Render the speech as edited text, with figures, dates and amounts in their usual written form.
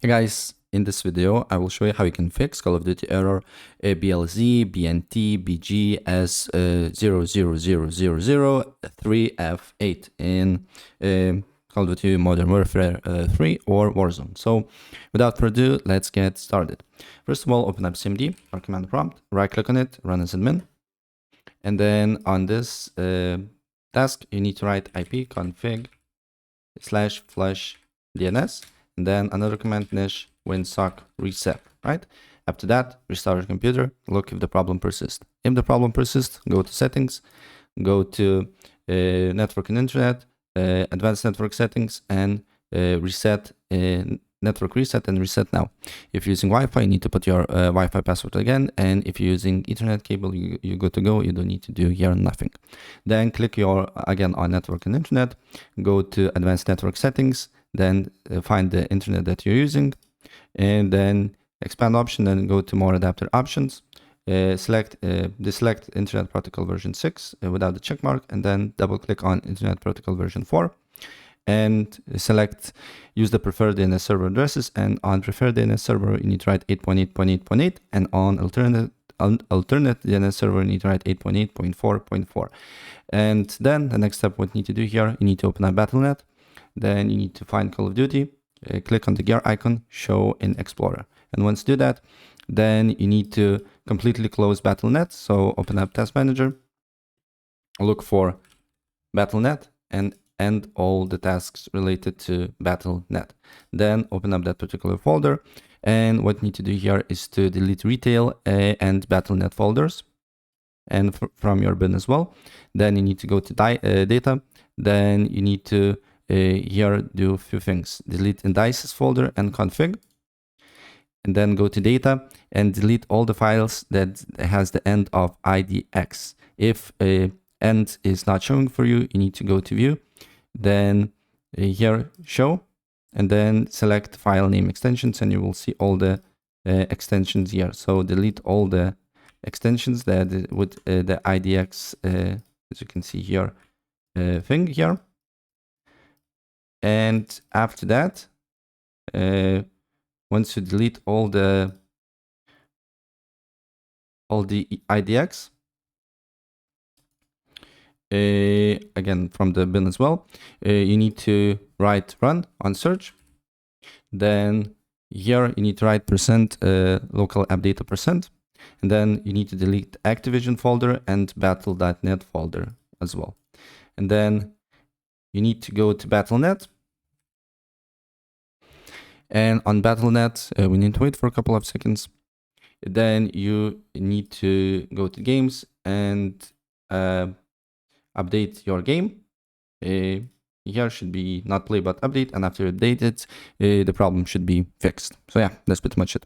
Hey guys, in this video I will show you how you can fix Call of Duty error BLZBNTBGS000003F8 in Call of Duty Modern Warfare 3 or Warzone. So without further ado, let's get started. First of all, open up CMD or command prompt, right click on it, run as admin, and then on this task you need to write IP config /flush DNS, and then another command finish winsock reset, right? After that, restart your computer, look if the problem persists. If the problem persists, go to settings, go to network and internet, advanced network settings, and reset network reset and reset now. If you're using Wi-Fi, you need to put your Wi-Fi password again, and if you're using Ethernet cable, you're good to go. You don't need to do here nothing. Then click again on network and internet, go to advanced network settings, then find the internet that you're using, and then expand option, and go to more adapter options. Deselect Internet Protocol version 6 without the check mark, and then double click on Internet Protocol version 4. And select use the preferred DNS server addresses, and on preferred DNS server you need to write 8.8.8.8, and on alternate DNS server you need to write 8.8.4.4. And then the next step, what you need to do here, you need to open up Battle.net, then you need to find Call of Duty, click on the gear icon, show in Explorer, and once you do that, then you need to completely close Battle.net. So open up Task Manager, look for Battle.net, and end all the tasks related to Battle.net. Then open up that particular folder, and what you need to do here is to delete retail and Battle.net folders, and from your bin as well. Then you need to go to data, then you need to here do a few things: delete indices folder and config, and then go to data and delete all the files that has the end of IDX. If end is not showing for you, you need to go to view, then here show, and then select file name extensions, and you will see all the extensions here. So delete all the extensions that with the IDX, as you can see here, thing here. And after that, once you delete all the IDX, again from the bin as well, you need to write run on search. Then here you need to write local app data %, and then you need to delete Activision folder and battle.net folder as well. And then you need to go to Battle.net, and on Battle.net we need to wait for a couple of seconds. Then you need to go to games and update your game. Here should be not play but update, and after you update it, the problem should be fixed. So yeah, that's pretty much it.